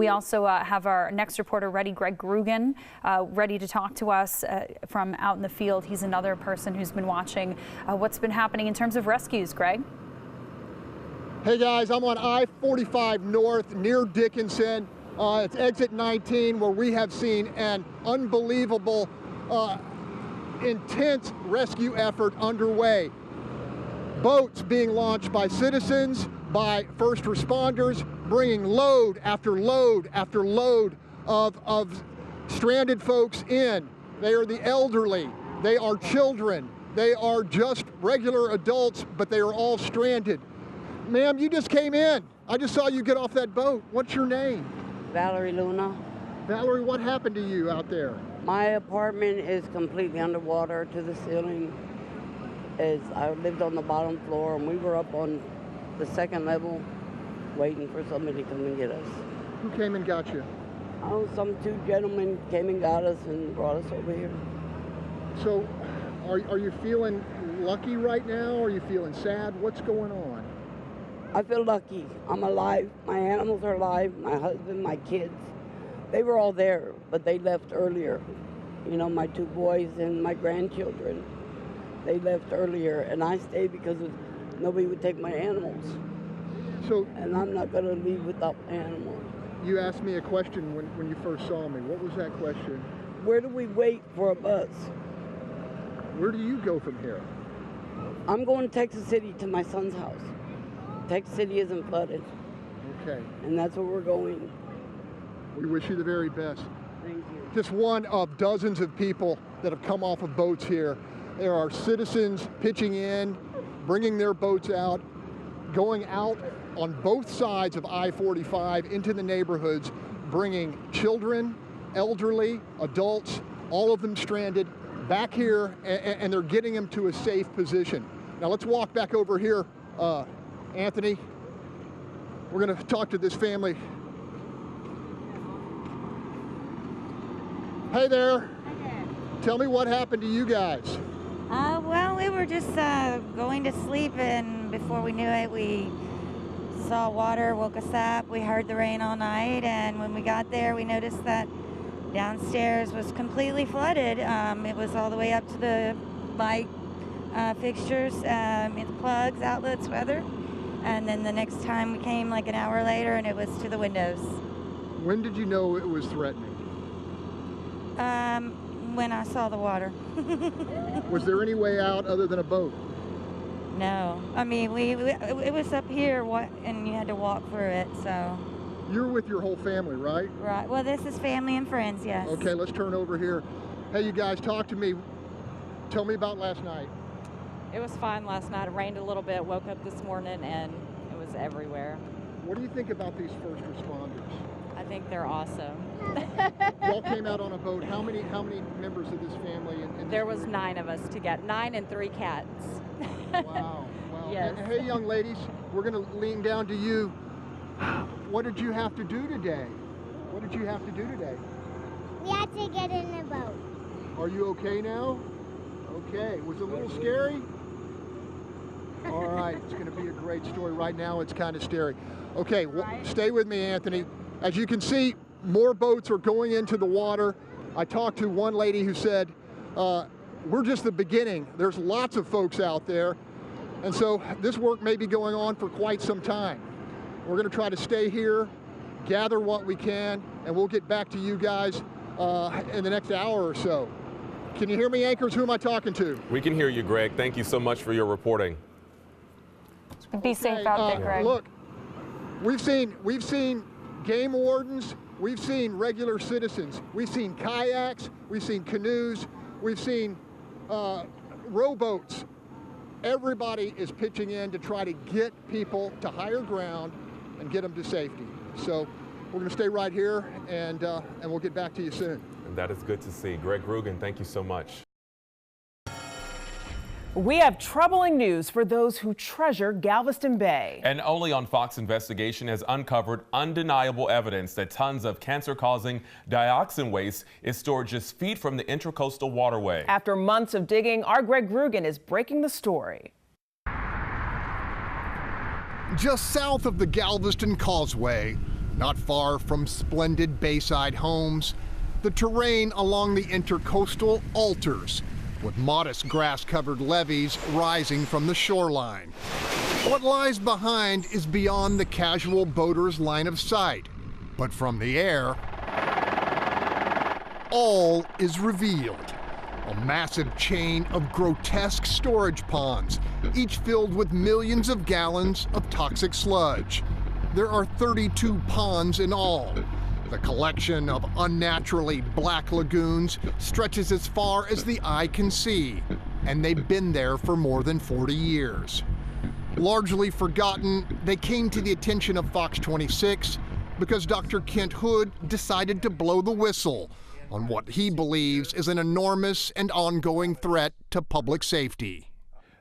We also have our next reporter ready, Greg Grugan, ready to talk to us from out in the field. He's another person who's been watching what's been happening in terms of rescues. Greg? Hey guys, I'm on I-45 North near Dickinson. It's exit 19, where we have seen an unbelievable, intense rescue effort underway. Boats being launched by citizens, by first responders, bringing load after load after load of stranded folks in. They are the elderly, they are children, they are just regular adults, but they are all stranded. Ma'am, you just came in. I just saw you get off that boat. What's your name? Valerie Luna. Valerie, what happened to you out there? My apartment is completely underwater to the ceiling. I lived on the bottom floor, and we were up on the second level waiting for somebody to come and get us. Who came and got you? Oh, some two gentlemen came and got us and brought us over here. So, are you feeling lucky right now? Are you feeling sad? What's going on? I feel lucky. I'm alive. My animals are alive. My husband, my kids. They were all there, but they left earlier. You know, my two boys and my grandchildren. They left earlier, and I stayed because nobody would take my animals. So, and I'm not going to leave without my animals. You asked me a question when you first saw me. What was that question? Where do we wait for a bus? Where do you go from here? I'm going to Texas City to my son's house. Texas City isn't flooded. Okay. And that's where we're going. We wish you the very best. Thank you. Just one of dozens of people that have come off of boats here. There are citizens pitching in, bringing their boats out, going out on both sides of I-45 into the neighborhoods, bringing children, elderly, adults, all of them stranded, back here, and they're getting them to a safe position. Now let's walk back over here, Anthony. We're going to talk to this family. Hey there. Hi there. Tell me what happened to you guys. Well, we were just going to sleep, and before we knew it, we saw water, woke us up. We heard the rain all night, and when we got there, we noticed that downstairs was completely flooded. It was all the way up to the light fixtures, plugs, outlets, weather. And then the next time we came, like an hour later, and it was to the windows. When did you know it was threatening? When I saw the water. Was there any way out other than a boat? No. I mean, it was up here, and you had to walk through it, so. You're with your whole family, right? Right. Well, this is family and friends, yes. Okay, let's turn over here. Hey, you guys, talk to me. Tell me about last night. It was fine last night. It rained a little bit, woke up this morning, and it was everywhere. What do you think about these first responders? I think they're awesome. Y'all came out on a boat. How many members of this family? There was 9 of us together, 9 and 3 cats. Wow. Yes. And hey, young ladies, we're going to lean down to you. What did you have to do today? What did you have to do today? We had to get in the boat. Are you okay now? Okay. Was it a little scary? All right. It's going to be a great story. Right now, it's kind of scary. Okay. Well, stay with me, Anthony. As you can see, more boats are going into the water. I talked to one lady who said, we're just the beginning. There's lots of folks out there. And so this work may be going on for quite some time. We're going to try to stay here, gather what we can, and we'll get back to you guys in the next hour or so. Can you hear me, anchors? Who am I talking to? We can hear you, Greg. Thank you so much for your reporting. Be safe out there, Greg. Look, we've seen game wardens, we've seen regular citizens, we've seen kayaks, we've seen canoes, we've seen rowboats. Everybody is pitching in to try to get people to higher ground and get them to safety. So we're going to stay right here, and we'll get back to you soon. And that is good to see. Greg Grugan, thank you so much. We have troubling news for those who treasure Galveston Bay. An Only on Fox investigation has uncovered undeniable evidence that tons of cancer-causing dioxin waste is stored just feet from the Intracoastal Waterway. After months of digging, our Greg Grugan is breaking the story. Just south of the Galveston Causeway, Not far from splendid bayside homes, the terrain along the intercoastal alters, with modest grass-covered levees rising from the shoreline. What lies behind is beyond the casual boater's line of sight, but from the air, all is revealed. A massive chain of grotesque storage ponds, each filled with millions of gallons of toxic sludge. There are 32 ponds in all. The collection of unnaturally black lagoons stretches as far as the eye can see, and they've been there for more than 40 years. Largely forgotten, they came to the attention of Fox 26 because Dr. Kent Hood decided to blow the whistle on what he believes is an enormous and ongoing threat to public safety.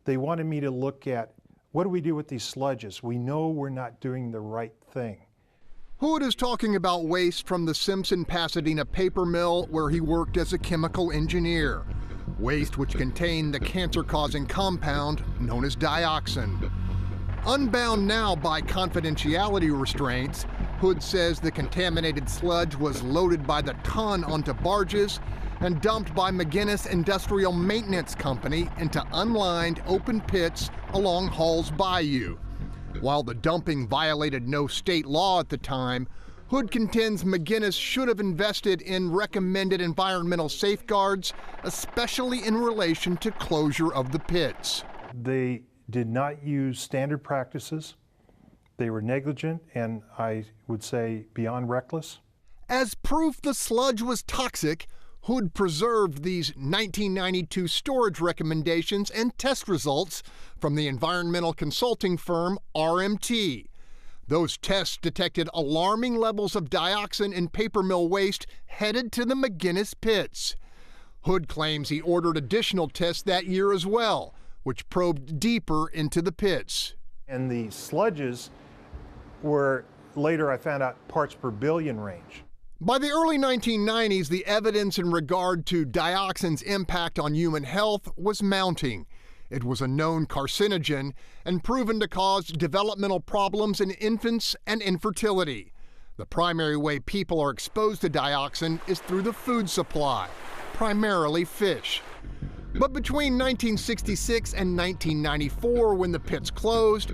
They wanted me to look at, what do we do with these sludges? We know we're not doing the right thing. Hood is talking about waste from the Simpson, Pasadena paper mill where he worked as a chemical engineer. Waste which contained the cancer-causing compound known as dioxin. Unbound now by confidentiality restraints, Hood says the contaminated sludge was loaded by the ton onto barges and dumped by McGinnis Industrial Maintenance Company into unlined open pits along Hall's Bayou. While the dumping violated no state law at the time, Hood contends McGinnis should have invested in recommended environmental safeguards, especially in relation to closure of the pits. They did not use standard practices. They were negligent and I would say beyond reckless. As proof the sludge was toxic, Hood preserved these 1992 storage recommendations and test results from the environmental consulting firm RMT. Those tests detected alarming levels of dioxin in paper mill waste headed to the McGinnis pits. Hood claims he ordered additional tests that year as well, which probed deeper into the pits. And the sludges were, later I found out, parts per billion range. By the early 1990s, the evidence in regard to dioxin's impact on human health was mounting. It was a known carcinogen and proven to cause developmental problems in infants and infertility. The primary way people are exposed to dioxin is through the food supply, primarily fish. But between 1966 and 1994, when the pits closed,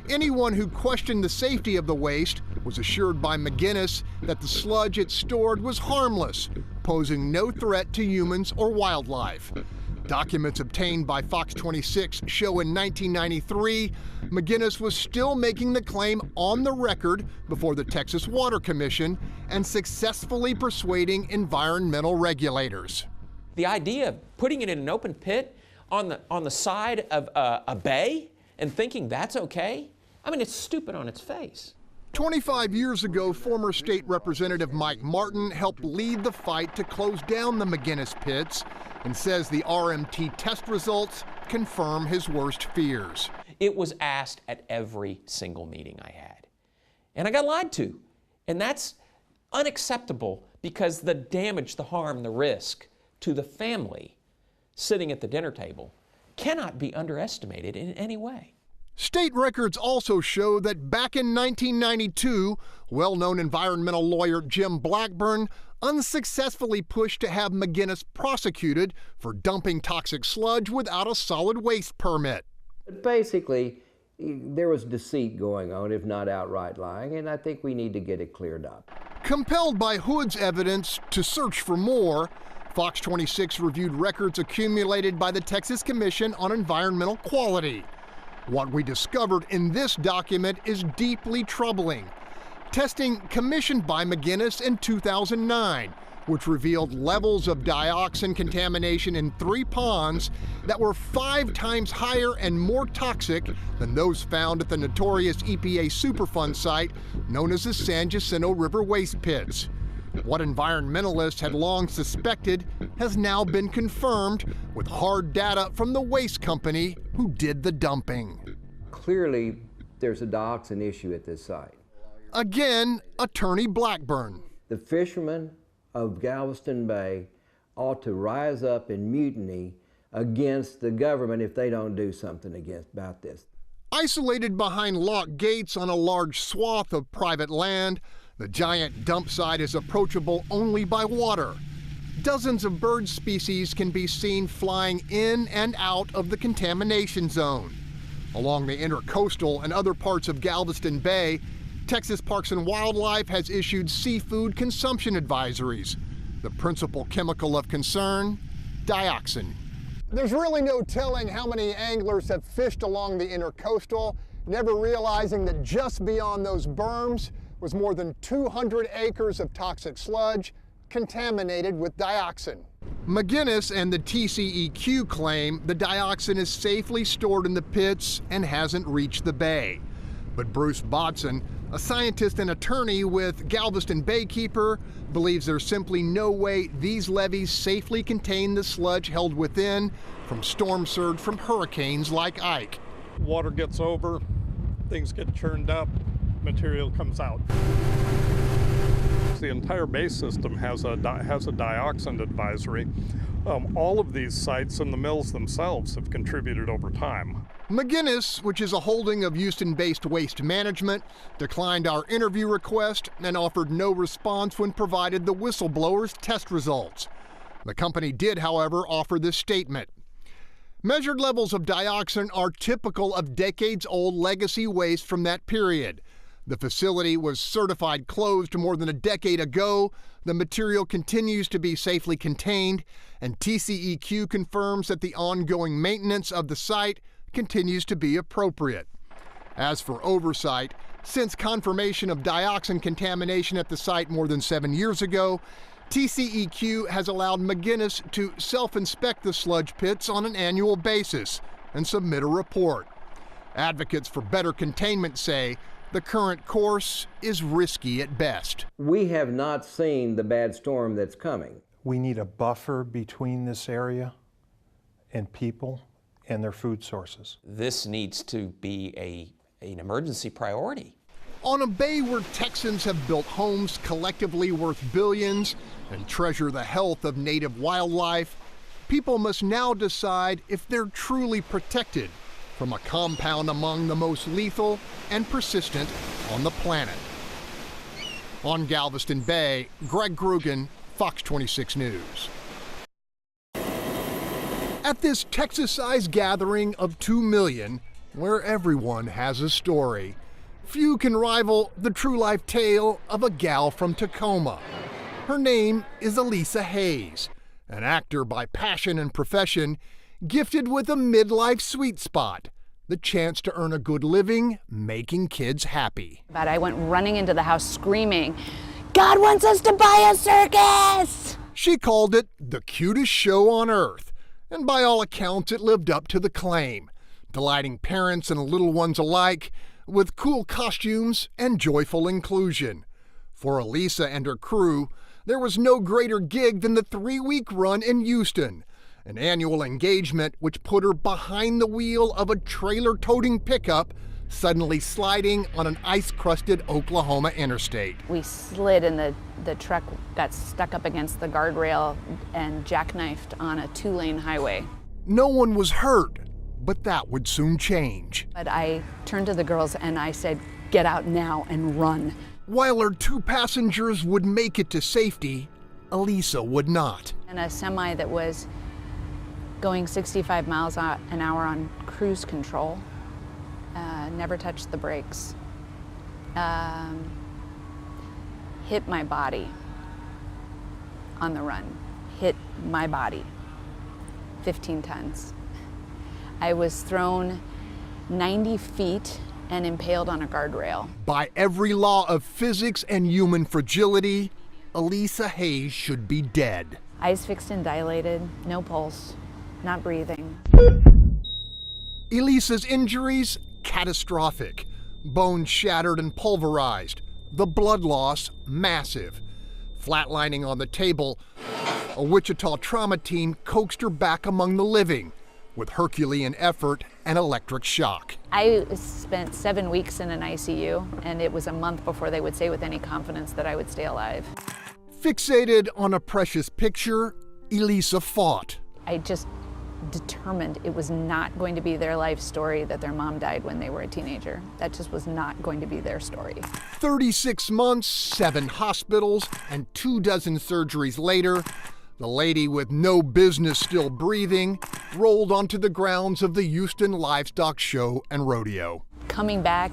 anyone who questioned the safety of the waste was assured by McGinnis that the sludge it stored was harmless, posing no threat to humans or wildlife. Documents obtained by Fox 26 show in 1993, McGinnis was still making the claim on the record before the Texas Water Commission and successfully persuading environmental regulators. The idea of putting it in an open pit on the side of a bay and thinking that's okay? I mean, it's stupid on its face. 25 years ago, former State Representative Mike Martin helped lead the fight to close down the McGinnis pits and says the RMT test results confirm his worst fears. It was asked at every single meeting I had. And I got lied to. And that's unacceptable because the damage, the harm, the risk to the family sitting at the dinner table cannot be underestimated in any way. State records also show that back in 1992, well-known environmental lawyer Jim Blackburn unsuccessfully pushed to have McGinnis prosecuted for dumping toxic sludge without a solid waste permit. Basically, there was deceit going on, if not outright lying, and I think we need to get it cleared up. Compelled by Hood's evidence to search for more, Fox 26 reviewed records accumulated by the Texas Commission on Environmental Quality. What we discovered in this document is deeply troubling. Testing commissioned by McGinnis in 2009, which revealed levels of dioxin contamination in 3 ponds that were 5 times higher and more toxic than those found at the notorious EPA Superfund site known as the San Jacinto River Waste Pits. What environmentalists had long suspected has now been confirmed with hard data from the waste company who did the dumping. Clearly, there's a dioxin issue at this site. Again, Attorney Blackburn. The fishermen of Galveston Bay ought to rise up in mutiny against the government if they don't do something about this. Isolated behind locked gates on a large swath of private land, The giant dump site is approachable only by water. Dozens of bird species can be seen flying in and out of the contamination zone. Along the intercoastal and other parts of Galveston Bay, Texas Parks and Wildlife has issued seafood consumption advisories. The principal chemical of concern, dioxin. There's really no telling how many anglers have fished along the intercoastal, never realizing that just beyond those berms was more than 200 acres of toxic sludge contaminated with dioxin. McGinnis and the TCEQ claim the dioxin is safely stored in the pits and hasn't reached the bay. But Bruce Bodson, a scientist and attorney with Galveston Baykeeper, believes there's simply no way these levees safely contain the sludge held within from storm surge from hurricanes like Ike. Water gets over, things get churned up, material comes out. The entire bay system has a dioxin advisory. All of these sites and the mills themselves have contributed over time. McGinnis, which is a holding of Houston-based Waste Management, declined our interview request and offered no response when provided the whistleblower's test results. The company did, however, offer this statement. Measured levels of dioxin are typical of decades-old legacy waste from that period. The facility was certified closed more than a decade ago. The material continues to be safely contained, and TCEQ confirms that the ongoing maintenance of the site continues to be appropriate. As for oversight, since confirmation of dioxin contamination at the site more than 7 years ago, TCEQ has allowed McGinnis to self-inspect the sludge pits on an annual basis and submit a report. Advocates for better containment say the current course is risky at best. We have not seen the bad storm that's coming. We need a buffer between this area and people and their food sources. This needs to be an emergency priority. On a bay where Texans have built homes collectively worth billions and treasure the health of native wildlife, people must now decide if they're truly protected from a compound among the most lethal and persistent on the planet. On Galveston Bay, Greg Grugan, Fox 26 News. At this Texas-sized gathering of 2 million, where everyone has a story, few can rival the true-life tale of a gal from Tacoma. Her name is Elisa Hayes, an actor by passion and profession, gifted with a midlife sweet spot, the chance to earn a good living making kids happy. But I went running into the house screaming, "God wants us to buy a circus!" She called it the cutest show on earth, and by all accounts it lived up to the claim, delighting parents and little ones alike with cool costumes and joyful inclusion. For Elisa and her crew, there was no greater gig than the 3-week run in Houston, an annual engagement which put her behind the wheel of a trailer-toting pickup, suddenly sliding on an ice-crusted Oklahoma interstate. We slid and the truck got stuck up against the guardrail and jackknifed on a 2-lane highway. No one was hurt, but that would soon change. But I turned to the girls and I said, "Get out now and run." While her 2 passengers would make it to safety, Elisa would not. And a semi that was going 65 miles an hour on cruise control, never touched the brakes, hit my body on the run, hit my body, 15 tons. I was thrown 90 feet and impaled on a guardrail. By every law of physics and human fragility, Elisa Hayes should be dead. Eyes fixed and dilated, no pulse, not breathing. Elisa's injuries, catastrophic. Bones shattered and pulverized. The blood loss, massive. Flatlining on the table, a Wichita trauma team coaxed her back among the living with Herculean effort and electric shock. I spent 7 weeks in an ICU, and it was a month before they would say with any confidence that I would stay alive. Fixated on a precious picture, Elisa fought. I just determined it was not going to be their life story that their mom died when they were a teenager. That just was not going to be their story. 36 months, 7 hospitals, and 24 surgeries later, the lady with no business still breathing rolled onto the grounds of the Houston Livestock Show and Rodeo. Coming back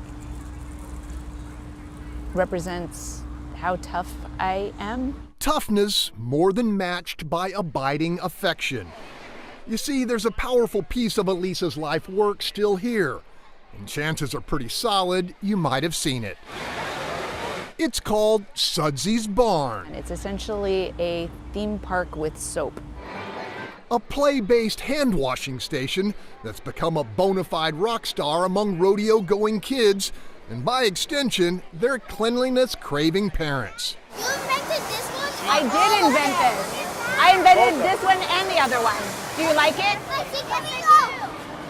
represents how tough I am. Toughness more than matched by abiding affection. You see, there's a powerful piece of Elisa's life work still here, and chances are pretty solid you might have seen it. It's called Sudsy's Barn. It's essentially a theme park with soap. A play-based hand-washing station that's become a bona fide rock star among rodeo-going kids, and by extension, their cleanliness-craving parents. You invented this one? I did invent this. I invented this one and the other one. Do you like it?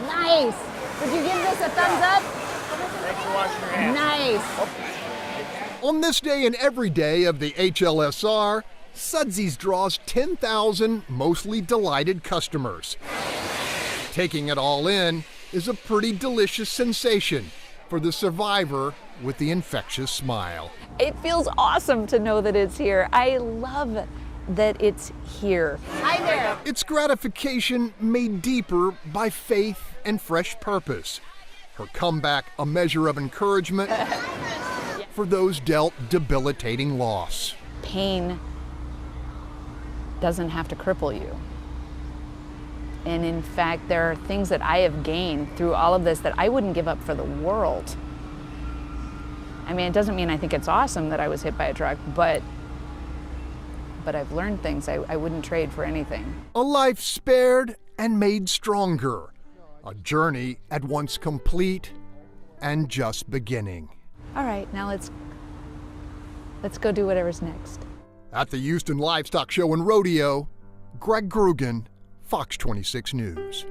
Nice. Would you give this a thumbs up? Thanks for washing your hands. Nice. On this day and every day of the HLSR, Sudsy's draws 10,000 mostly delighted customers. Taking it all in is a pretty delicious sensation for the survivor with the infectious smile. It feels awesome to know that it's here. I love that it's here. Hi there. It's gratification made deeper by faith and fresh purpose. Her comeback a measure of encouragement for those dealt debilitating loss. Pain doesn't have to cripple you. And in fact, there are things that I have gained through all of this that I wouldn't give up for the world. I mean, it doesn't mean I think it's awesome that I was hit by a truck, but I've learned things I wouldn't trade for anything. A life spared and made stronger. A journey at once complete and just beginning. All right, now let's go do whatever's next. At the Houston Livestock Show and Rodeo, Greg Grugan, Fox 26 News.